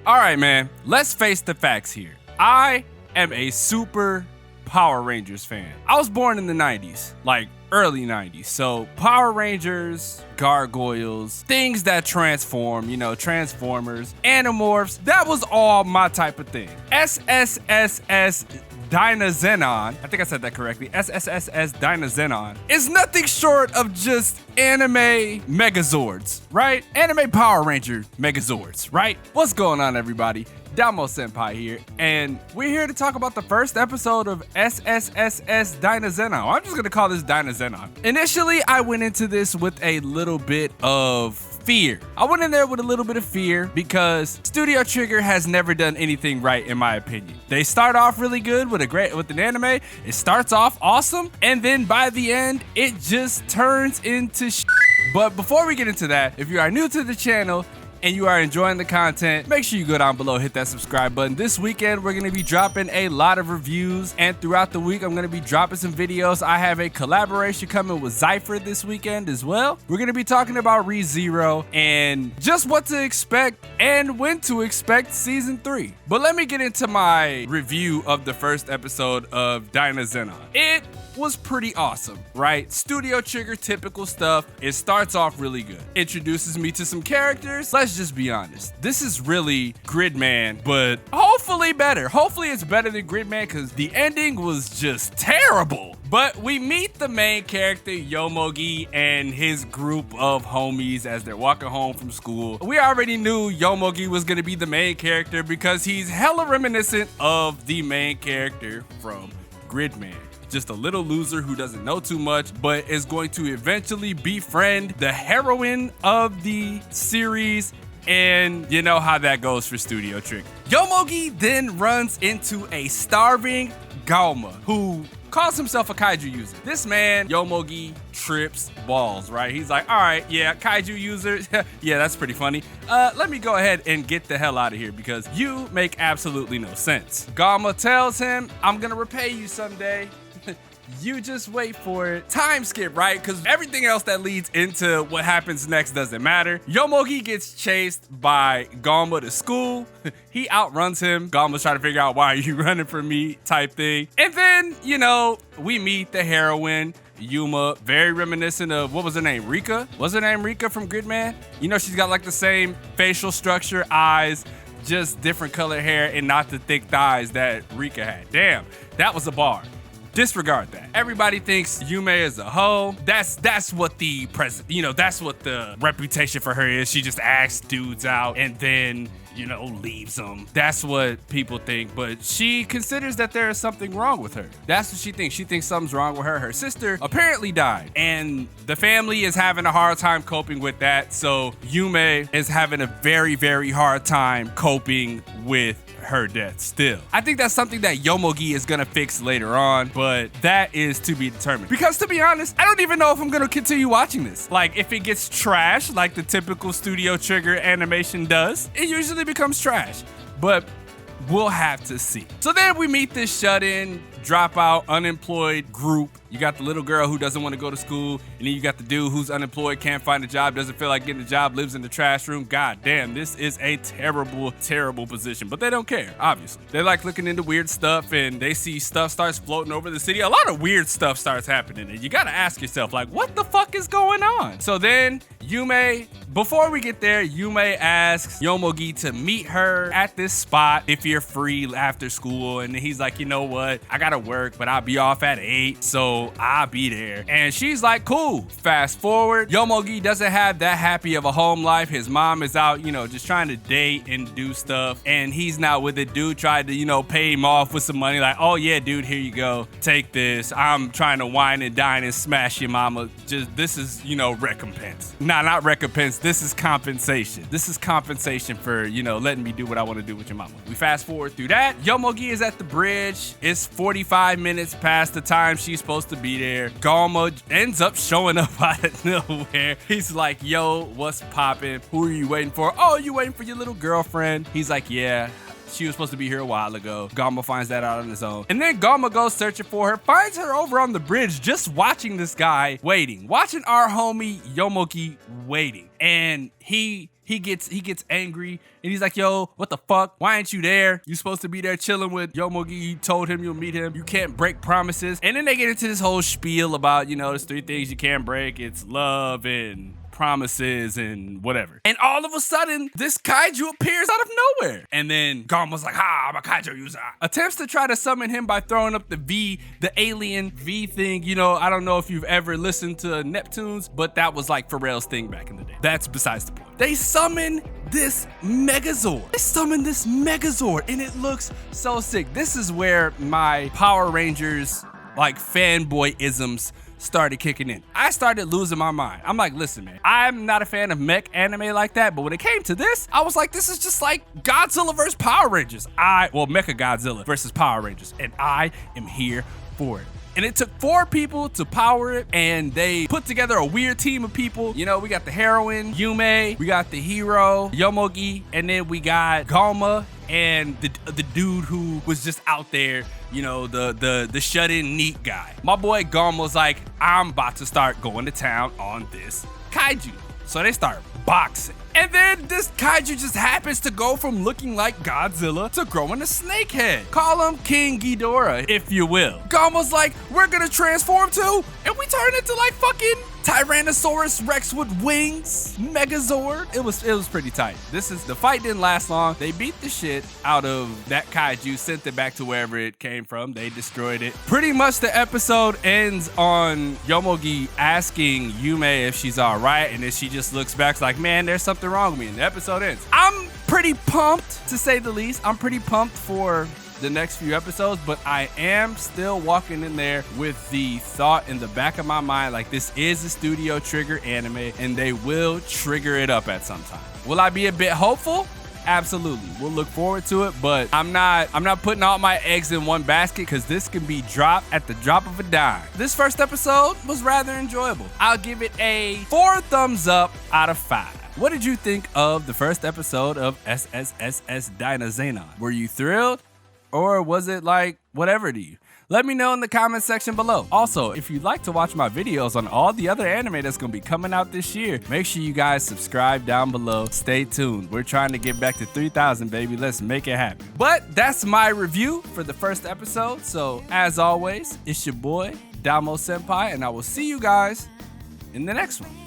All right, man, let's face the facts here. I am a super Power Rangers fan. I was born in the 90s, like early 90s. So Power Rangers, gargoyles, things that transform, Transformers, Animorphs, that was all my type of thing. SSSS DYNAZENON, I think I said that correctly, SSSS DYNAZENON, is nothing short of just anime Megazords, right? Anime Power Ranger Megazords, right? What's going on, everybody? xDomoSenpaix here, and we're here to talk about the first episode of SSSS DYNAZENON. I'm just gonna call this DYNAZENON. Initially, I went into this with a little bit of fear. I went in there with a little bit of fear because Studio Trigger has never done anything right, in my opinion. They start off really good with an anime. It starts off awesome, and then by the end, it just turns into shit. But before we get into that, if you are new to the channel and you are enjoying the content, make sure you go down below, hit that subscribe button. This weekend, we're gonna be dropping a lot of reviews, and throughout the week, I'm gonna be dropping some videos. I have a collaboration coming with Zypher this weekend as well. We're gonna be talking about ReZero and just what to expect and when to expect season 3. But let me get into my review of the first episode of DYNAZENON. It was pretty awesome, right? Studio Trigger typical stuff. It starts off really good. Introduces me to some characters. Let's just be honest. This is really Gridman, but hopefully better. Hopefully it's better than Gridman because the ending was just terrible. But we meet the main character, Yomogi, and his group of homies as they're walking home from school. We already knew Yomogi was gonna be the main character because he's hella reminiscent of the main character from Gridman. Just a little loser who doesn't know too much, but is going to eventually befriend the heroine of the series, and you know how that goes for Studio Trigger. Yomogi then runs into a starving Galma who calls himself a kaiju user. This man, Yomogi, trips balls, right? He's like, all right, yeah, kaiju user, yeah, that's pretty funny. Let me go ahead and get the hell out of here because you make absolutely no sense. Galma tells him, I'm gonna repay you someday. You just wait for it. Time skip, right? Because everything else that leads into what happens next doesn't matter. Yomogi gets chased by Galma to school. He outruns him. Galma's trying to figure out, why are you running from me type thing. And then, we meet the heroine, Yuma, very reminiscent of, what was her name, Rika? Was her name Rika from Gridman? She's got like the same facial structure, eyes, just different color hair, and not the thick thighs that Rika had. Damn, that was a bar. Disregard that. Everybody thinks Yume is a hoe. That's what the that's what the reputation for her is. She just asks dudes out and then, leaves them. That's what people think, but she considers that there is something wrong with her. That's what she thinks. She thinks something's wrong with her. Her sister apparently died, and the family is having a hard time coping with that, so Yume is having a very, very hard time coping with her death still. I think that's something that Yomogi is gonna fix later on, but that is to be determined. Because to be honest, I don't even know if I'm gonna continue watching this. Like, if it gets trash, like the typical Studio Trigger animation does, it usually becomes trash. But we'll have to see. So then we meet this shut-in, dropout, unemployed group. You got the little girl who doesn't want to go to school, and then you got the dude who's unemployed, can't find a job, doesn't feel like getting a job, lives in the trash room. God damn, this is a terrible, terrible position. But they don't care, obviously. They like looking into weird stuff, and they see stuff starts floating over the city. A lot of weird stuff starts happening, and you gotta ask yourself, like, what the fuck is going on? So then, Yume, before we get there, Yume asks Yomogi to meet her at this spot if you're free after school, and he's like, you know what, I gotta work, but I'll be off at 8, so I'll be there. And she's like, cool. Fast forward, Yomogi doesn't have that happy of a home life. His mom is out, just trying to date and do stuff, and he's not with it. Dude tried to, pay him off with some money, like, oh yeah, dude, here you go, take this. I'm trying to wine and dine and smash your mama. Just, this is, recompense. Nah, not recompense. This is compensation. This is compensation for, letting me do what I want to do with your mama. We fast forward through that. Yomogi is at the bridge. It's 45 minutes past the time she's supposed to be there. Galma ends up showing up out of nowhere. He's like, yo, what's poppin'? Who are you waiting for? Oh, you waiting for your little girlfriend? He's like, yeah. She was supposed to be here a while ago. Galma finds that out on his own. And then Galma goes searching for her, finds her over on the bridge, just watching this guy waiting. Watching our homie Yomogi waiting. And he he gets angry and he's like, yo, what the fuck? Why ain't you there? You supposed to be there chilling with Yomogi. You told him you'll meet him. You can't break promises. And then they get into this whole spiel about, you know, there's 3 things you can't break. It's love and promises and whatever. And all of a sudden, this kaiju appears out of nowhere. And then Garma's like, ha, I'm a kaiju user. Attempts to try to summon him by throwing up the alien V thing. You know, I don't know if you've ever listened to Neptunes, but that was like Pharrell's thing back in the day. That's besides the point. They summon this Megazord. And it looks so sick. This is where my Power Rangers like fanboy-isms started kicking in. I started losing my mind. I'm like, listen, man, I'm not a fan of mech anime like that, but when it came to this, I was like, this is just like Godzilla versus Power Rangers. Mecha Godzilla versus Power Rangers, and I am here for it. And it took 4 people to power it, and they put together a weird team of people. You know, we got the heroine, Yume, we got the hero, Yomogi, and then we got Galma and the dude who was just out there, you know, the shut-in neat guy. My boy Galma was like, I'm about to start going to town on this kaiju. So they start boxing. And then this kaiju just happens to go from looking like Godzilla to growing a snake head. Call him King Ghidorah, if you will. Galma's like, we're gonna transform too, and we turn into like fucking Tyrannosaurus Rex with wings, Megazord. It was pretty tight. The fight didn't last long. They beat the shit out of that kaiju, sent it back to wherever it came from. They destroyed it. Pretty much the episode ends on Yomogi asking Yume if she's all right, and then she just looks back like, man, there's something wrong with me, and the episode ends. I'm pretty pumped, to say the least. I'm pretty pumped for the next few episodes, but I am still walking in there with the thought in the back of my mind, like this is a Studio Trigger anime and they will trigger it up at some time. Will I be a bit hopeful? Absolutely. We'll look forward to it, but I'm not putting all my eggs in one basket because this can be dropped at the drop of a dime. This first episode was rather enjoyable. I'll give it a 4 thumbs up out of 5. What did you think of the first episode of SSSS DYNAZENON? Were you thrilled? Or was it like whatever to you? Let me know in the comment section below. Also, if you'd like to watch my videos on all the other anime that's gonna be coming out this year, make sure you guys subscribe down below. Stay tuned. We're trying to get back to 3,000, baby. Let's make it happen. But that's my review for the first episode. So as always, it's your boy, xDomoSenpaix, and I will see you guys in the next one.